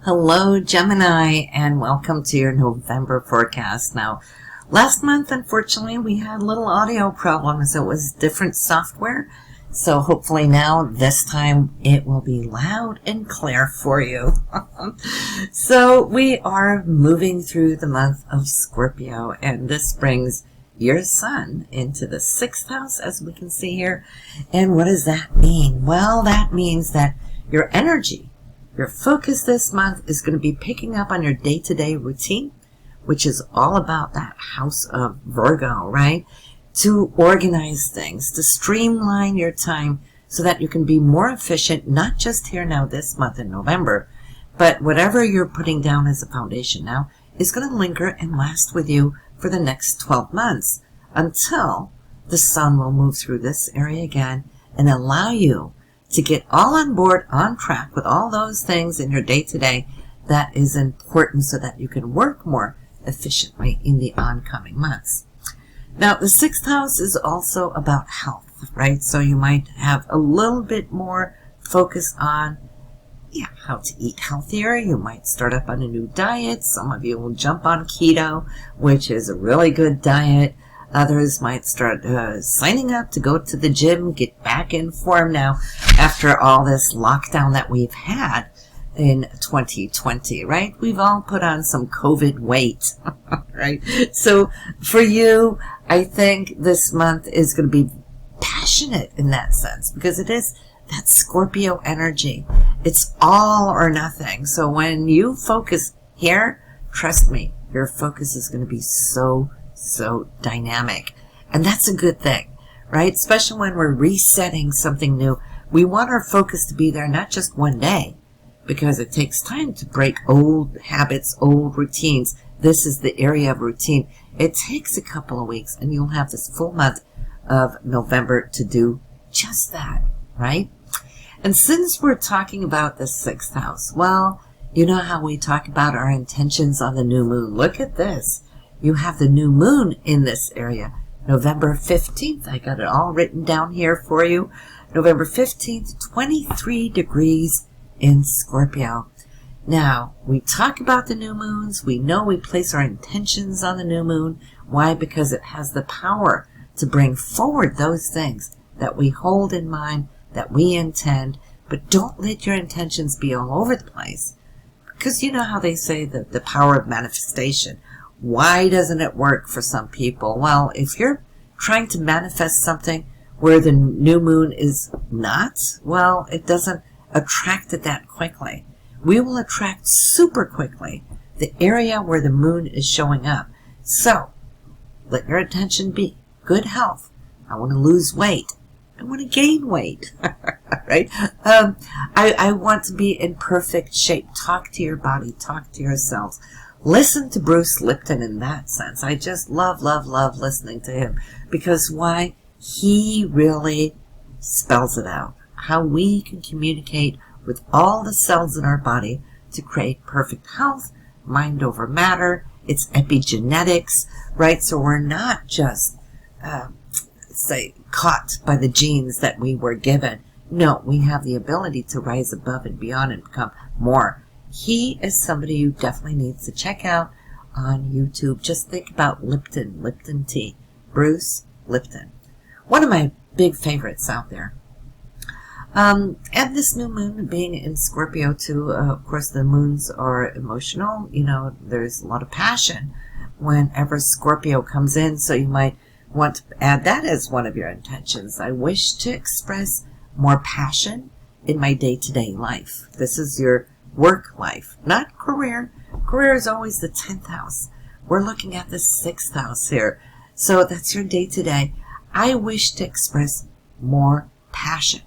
Hello, Gemini, and welcome to your November forecast. Now, last month, unfortunately, we had little audio problems. It was different software. So hopefully now, this time, it will be loud and clear for you. So we are moving through the month of Scorpio, and this brings your sun into the 6th house, as we can see here. And what does that mean? Well, that means that your energy, your focus this month is going to be picking up on your day-to-day routine, which is all about that house of Virgo, right? To organize things, to streamline your time so that you can be more efficient, not just here now this month in November, but whatever you're putting down as a foundation now is going to linger and last with you for the next 12 months until the sun will move through this area again and allow you to get all on board, on track with all those things in your day-to-day that is important so that you can work more efficiently in the oncoming months. Now, the 6th house is also about health, right? So you might have a little bit more focus on how to eat healthier. You might start up on a new diet. Some of you will jump on keto, which is a really good diet. Others might start signing up to go to the gym, get back in form now after all this lockdown that we've had in 2020, right? We've all put on some COVID weight, right? So for you, I think this month is going to be passionate in that sense because it is that Scorpio energy. It's all or nothing. So when you focus here, trust me, your focus is going to be so dynamic. And that's a good thing, right? Especially when we're resetting something new. We want our focus to be there not just one day, because it takes time to break old habits, old routines. This is the area of routine. It takes a couple of weeks, and you'll have this full month of November to do just that, right? And since we're talking about the 6th house, well, you know how we talk about our intentions on the new moon. Look at this. You have the new moon in this area, November 15th. I got it all written down here for you. November 15th, 23 degrees in Scorpio. Now, we talk about the new moons. We know we place our intentions on the new moon. Why? Because it has the power to bring forward those things that we hold in mind, that we intend. But don't let your intentions be all over the place. Because you know how they say that the power of manifestation. Why doesn't it work for some people? Well, if you're trying to manifest something where the new moon is not, well, it doesn't attract it that quickly. We will attract super quickly the area where the moon is showing up. So, let your attention be good health. I want to lose weight. I want to gain weight, right? I want to be in perfect shape. Talk to your body. Talk to yourselves. Listen to Bruce Lipton in that sense. I just love listening to him. Because why? He really spells it out. How we can communicate with all the cells in our body to create perfect health, mind over matter. It's epigenetics, right? So we're not just, caught by the genes that we were given. No, we have the ability to rise above and beyond and become more. He is somebody you definitely need to check out on YouTube. Just think about Lipton tea. Bruce Lipton. One of my big favorites out there. And this new moon being in Scorpio too, of course the moons are emotional. You know, there's a lot of passion whenever Scorpio comes in, so you might want to add that as one of your intentions. I wish to express more passion in my day-to-day life. This is your work life, not career. Career is always the 10th house. We're looking at the 6th house here. So that's your day-to-day. I wish to express more passion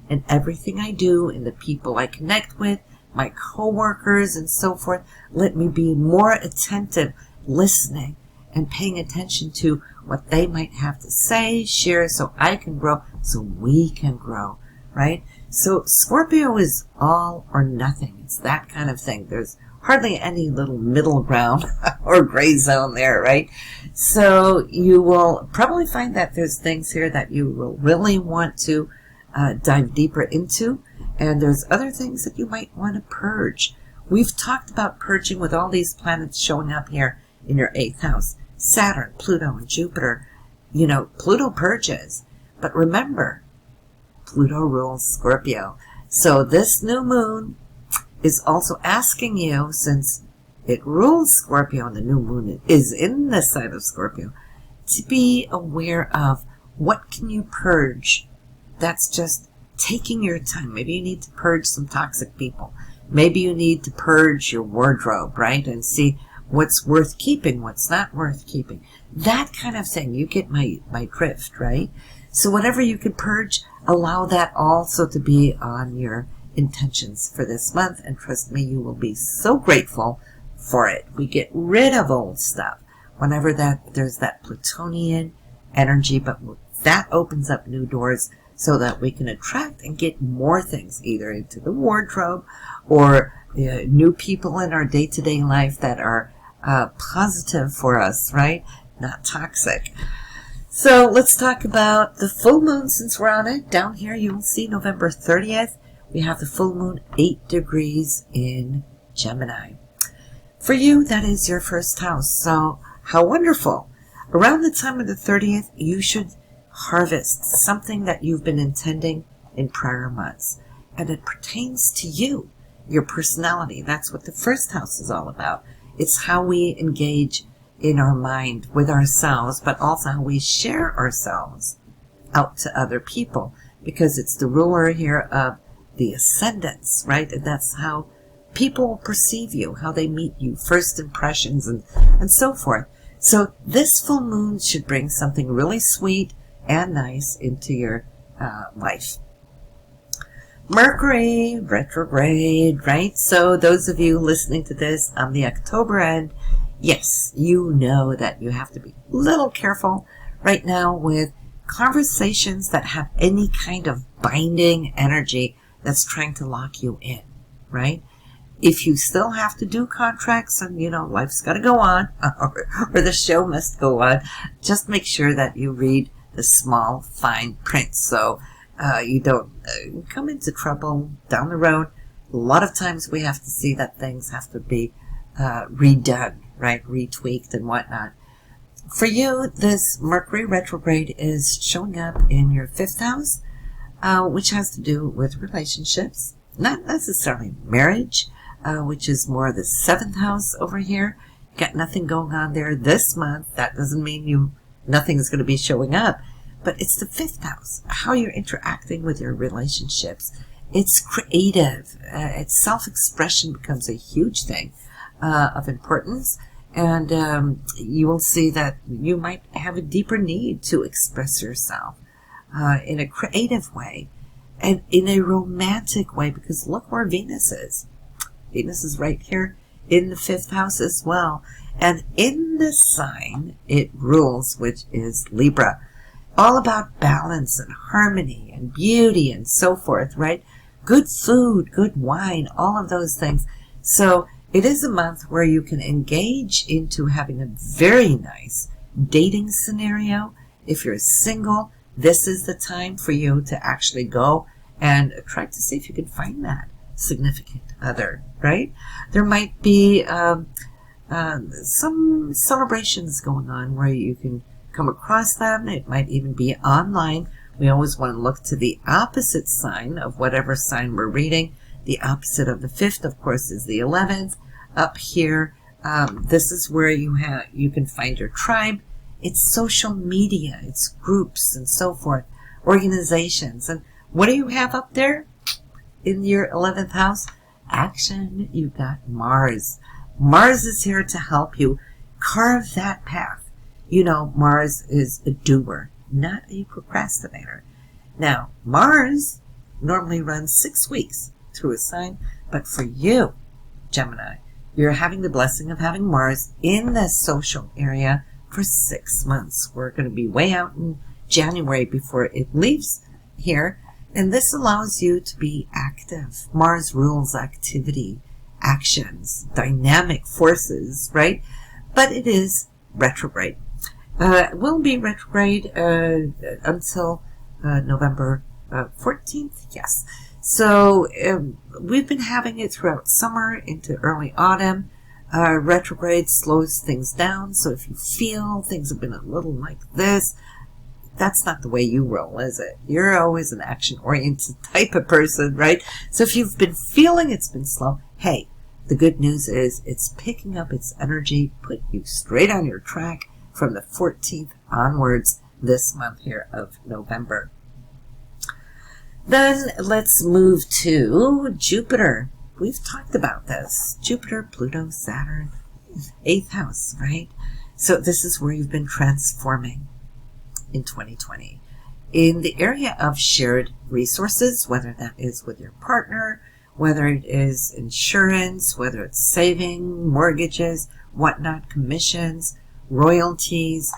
in everything I do, in the people I connect with, my coworkers and so forth. Let me be more attentive, listening, and paying attention to what they might have to say, share, so I can grow, so we can grow, right? So Scorpio is all or nothing. It's that kind of thing. There's hardly any little middle ground or gray zone there, right? So you will probably find that there's things here that you will really want to dive deeper into, and there's other things that you might want to purge. We've talked about purging with all these planets showing up here in your 8th house. Saturn, Pluto, and Jupiter. You know, Pluto purges. But remember, Pluto rules Scorpio. So this new moon is also asking you, since it rules Scorpio and the new moon is in the sign of Scorpio, to be aware of what can you purge that's just taking your time. Maybe you need to purge some toxic people. Maybe you need to purge your wardrobe, right? And see what's worth keeping, what's not worth keeping. That kind of thing. You get my drift, right? So whatever you can purge, allow that also to be on your intentions for this month. And trust me, you will be so grateful for it. We get rid of old stuff whenever there's that Plutonian energy, but that opens up new doors so that we can attract and get more things either into the wardrobe or new people in our day-to-day life that are positive for us, right? Not toxic. So let's talk about the full moon since we're on it. Down here you will see November 30th. We have the full moon 8 degrees in Gemini. For you, that is your first house. So how wonderful. Around the time of the 30th, you should harvest something that you've been intending in prior months. And it pertains to you, your personality. That's what the first house is all about. It's how we engage in our mind with ourselves, but also how we share ourselves out to other people. Because it's the ruler here of the ascendants, right? And that's how people perceive you, how they meet you, first impressions, and so forth. So this full moon should bring something really sweet and nice into your life. Mercury Retrograde, right? So those of you listening to this on the October end, yes, you know that you have to be a little careful right now with conversations that have any kind of binding energy that's trying to lock you in, right? If you still have to do contracts and, you know, life's got to go on, or the show must go on, just make sure that you read the small, fine print so you don't come into trouble down the road. A lot of times we have to see that things have to be redone, right? Retweaked and whatnot. For you, this Mercury retrograde is showing up in your 5th house, which has to do with relationships, not necessarily marriage, which is more the 7th house over here. Got nothing going on there this month. That doesn't mean nothing's going to be showing up, but it's the 5th house, how you're interacting with your relationships. It's creative. It's self-expression becomes a huge thing of importance. And you will see that you might have a deeper need to express yourself in a creative way and in a romantic way, because look where Venus is. Venus is right here in the 5th house as well. And in the sign it rules, which is Libra. All about balance and harmony and beauty and so forth, right? Good food, good wine, all of those things. So it is a month where you can engage into having a very nice dating scenario. If you're single, this is the time for you to actually go and try to see if you can find that significant other, right? There might be some celebrations going on where you can come across them. It might even be online. We always want to look to the opposite sign of whatever sign we're reading. The opposite of the 5th, of course, is the 11th. Up here, this is where you can find your tribe. It's social media, it's groups and so forth, organizations. And what do you have up there in your 11th house? Action. You've got Mars. Mars is here to help you carve that path. You know, Mars is a doer, not a procrastinator. Now, Mars normally runs 6 weeks through a sign, but for you, Gemini, you're having the blessing of having Mars in the social area for 6 months. We're going to be way out in January before it leaves here. And this allows you to be active. Mars rules activity, actions, dynamic forces, right? But it is retrograde. It will be retrograde until November 14th, yes. So we've been having it throughout summer into early autumn. Retrograde slows things down. So if you feel things have been a little like this, that's not the way you roll, is it? You're always an action-oriented type of person, right? So if you've been feeling it's been slow, hey, the good news is it's picking up its energy, put you straight on your track from the 14th onwards this month here of November. Then let's move to Jupiter. We've talked about this. Jupiter, Pluto, Saturn, 8th house, right? So this is where you've been transforming in 2020 in the area of shared resources, whether that is with your partner, whether it is insurance, whether it's saving, mortgages, whatnot, commissions, royalties.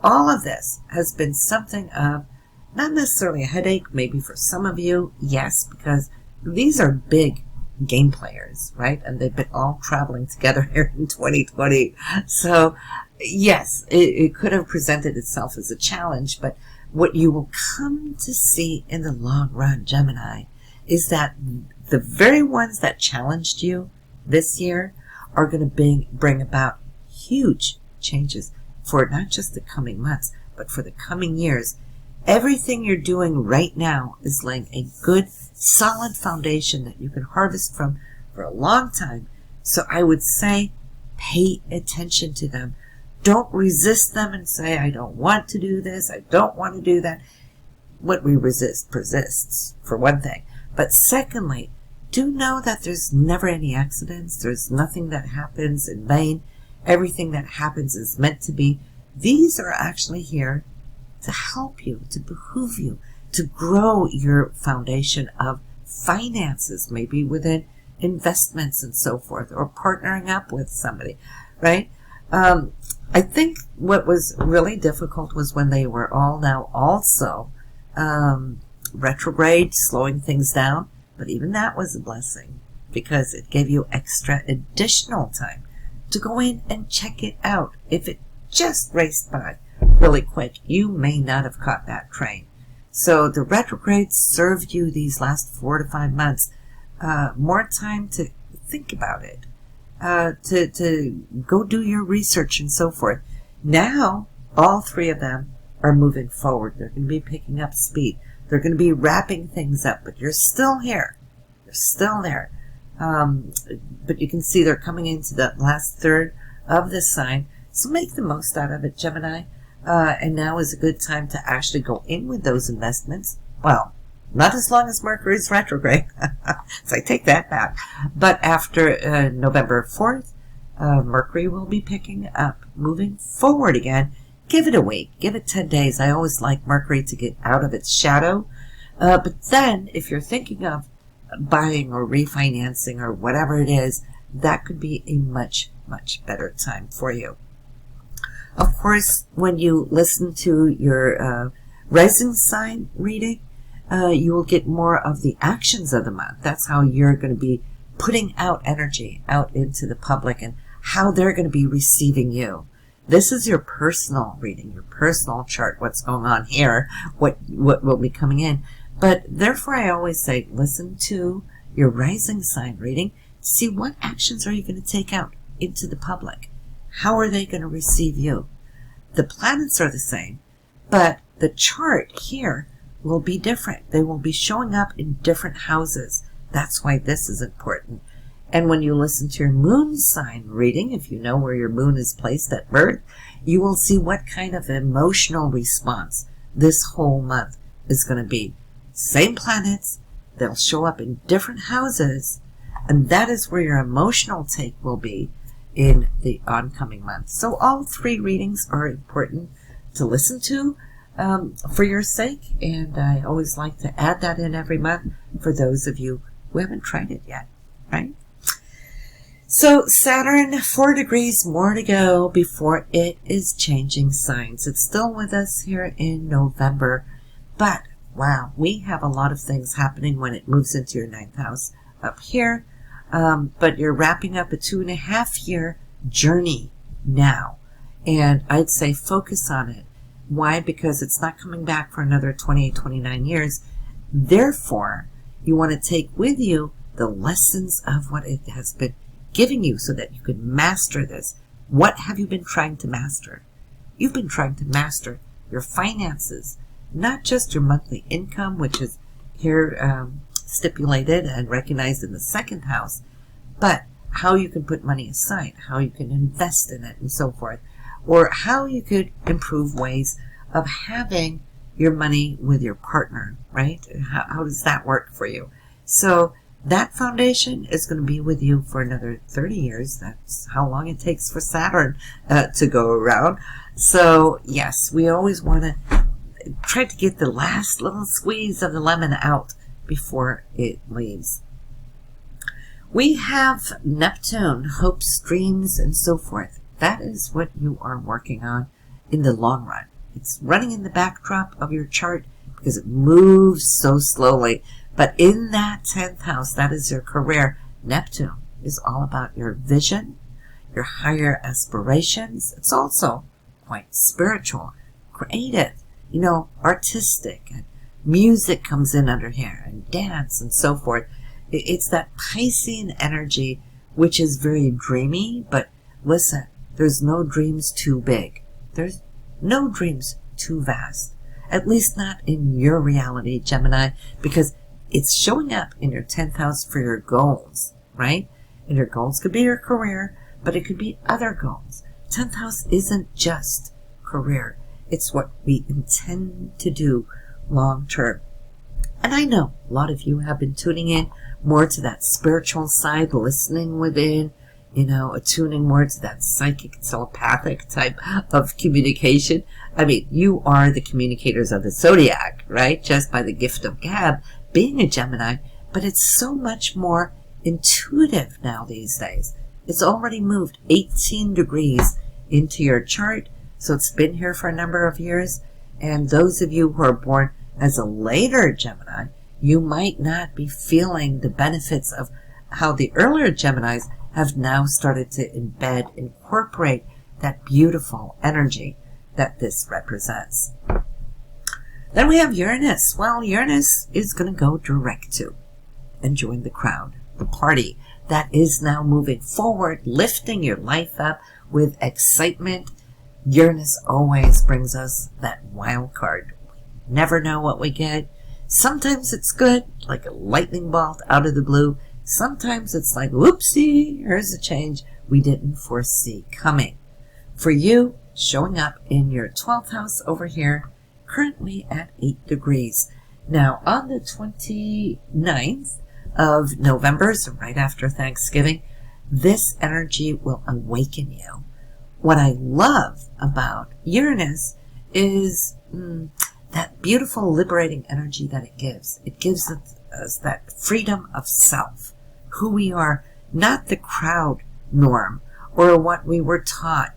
All of this has been something of not necessarily a headache, maybe for some of you, yes, because these are big game players, right? And they've been all traveling together here in 2020. So yes, it could have presented itself as a challenge, but what you will come to see in the long run, Gemini, is that the very ones that challenged you this year are going to bring about huge changes for not just the coming months, but for the coming years. Everything you're doing right now is laying a good, solid foundation that you can harvest from for a long time. So I would say pay attention to them. Don't resist them and say, I don't want to do this, I don't want to do that. What we resist persists, for one thing. But secondly, do know that there's never any accidents. There's nothing that happens in vain. Everything that happens is meant to be. These are actually here to help you, to behoove you, to grow your foundation of finances, maybe within investments and so forth, or partnering up with somebody, right? I think what was really difficult was when they were all now also retrograde, slowing things down. But even that was a blessing because it gave you extra additional time to go in and check it out. If it just raced by really quick, you may not have caught that train. So the retrograde served you these last 4 to 5 months more time to think about it, to go do your research and so forth. Now, all three of them are moving forward. They're going to be picking up speed. They're going to be wrapping things up, but you're still here. You're still there. But you can see they're coming into that last third of the sign. So make the most out of it, Gemini. And now is a good time to actually go in with those investments. Well, not as long as Mercury's retrograde. So I take that back. But after November 4th, Mercury will be picking up, moving forward again. Give it a week. Give it 10 days. I always like Mercury to get out of its shadow. But then, if you're thinking of buying or refinancing or whatever it is, that could be a much, much better time for you. Of course, when you listen to your rising sign reading, you will get more of the actions of the month. That's how you're going to be putting out energy out into the public and how they're going to be receiving you. This is your personal reading, your personal chart, what's going on here, what will be coming in. But therefore, I always say, listen to your rising sign reading. See what actions are you going to take out into the public. How are they going to receive you? The planets are the same, but the chart here will be different. They will be showing up in different houses. That's why this is important. And when you listen to your moon sign reading, if you know where your moon is placed at birth, you will see what kind of emotional response this whole month is going to be. Same planets, they'll show up in different houses, and that is where your emotional take will be in the oncoming month. So all three readings are important to listen to for your sake, and I always like to add that in every month for those of you who haven't tried it yet, right? So Saturn, 4 degrees more to go before it is changing signs. It's still with us here in November, but wow, we have a lot of things happening when it moves into your 9th house up here. But you're wrapping up a 2.5-year journey now. And I'd say focus on it. Why? Because it's not coming back for another 28, 29 years. Therefore, You want to take with you the lessons of what it has been giving you so that you can master this. What have you been trying to master? You've been trying to master your finances, not just your monthly income, which is here stipulated and recognized in the second house, but how you can put money aside, how you can invest in it, and so forth, or how you could improve ways of having your money with your partner, right? How does that work for you? So that foundation is going to be with you for another 30 years. That's how long it takes for Saturn to go around. So yes, we always want to try to get the last little squeeze of the lemon out before it leaves. We have Neptune, hopes, dreams, and so forth. That is what you are working on in the long run. It's running in the backdrop of your chart because it moves so slowly. But in that 10th house, that is your career. Neptune is all about your vision, your higher aspirations. It's also quite spiritual, creative, artistic. And music comes in under here, and dance, and so forth. It's that Piscean energy, which is very dreamy. But listen, there's no dreams too big. There's no dreams too vast. At least not in your reality, Gemini, because it's showing up in your 10th house for your goals, right? And your goals could be your career, but it could be other goals. 10th house isn't just career. It's what we intend to do long term. And I know a lot of you have been tuning in more to that spiritual side, listening within, attuning more to that psychic, telepathic type of communication. I mean, you are the communicators of the zodiac, right? Just by the gift of gab, being a Gemini, but it's so much more intuitive now these days. It's already moved 18 degrees into your chart, so it's been here for a number of years. And those of you who are born as a later Gemini, you might not be feeling the benefits of how the earlier Geminis have now started to incorporate that beautiful energy that this represents. Then we have Uranus. Well, Uranus is going to go direct to and join the crowd, the party that is now moving forward, lifting your life up with excitement. Uranus always brings us that wild card. We never know what we get. Sometimes it's good, like a lightning bolt out of the blue. Sometimes it's like, whoopsie, here's a change we didn't foresee coming. For you, showing up in your 12th house over here, currently at 8 degrees. Now, on the 29th of November, so right after Thanksgiving, this energy will awaken you. What I love about Uranus is that beautiful liberating energy that it gives. It gives us that freedom of self, who we are, not the crowd norm or what we were taught,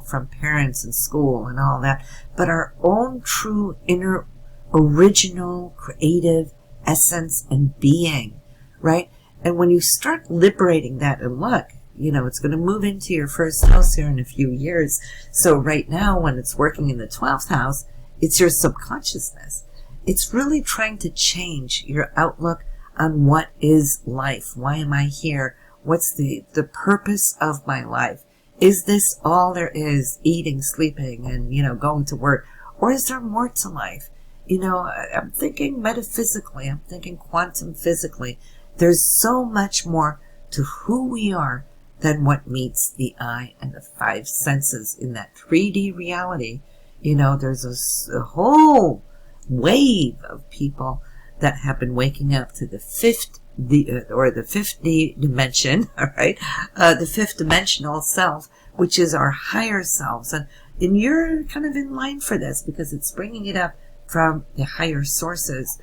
from parents and school and all that, but our own true inner original creative essence and being, right? And when you start liberating that, and look, it's going to move into your first house here in a few years. So right now, when it's working in the 12th house, it's your subconsciousness. It's really trying to change your outlook on what is life. Why am I here? What's the purpose of my life? Is this all there is? Eating, sleeping, and, going to work? Or is there more to life? I'm thinking metaphysically. I'm thinking quantum physically. There's so much more to who we are than what meets the eye and the 5 senses in that 3D reality. There's a whole wave of people that have been waking up to the fifth dimension, all right, the 5th dimensional self, which is our higher selves. And you're kind of in line for this because it's bringing it up from the higher sources,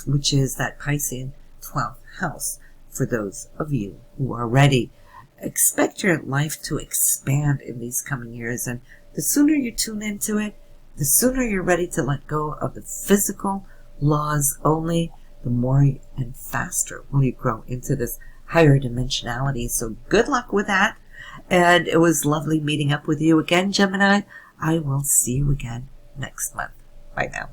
which is that Piscean 12th house. For those of you who are ready, expect your life to expand in these coming years. And the sooner you tune into it, the sooner you're ready to let go of the physical laws only, the more and faster will you grow into this higher dimensionality. So good luck with that. And it was lovely meeting up with you again, Gemini. I will see you again next month. Bye now.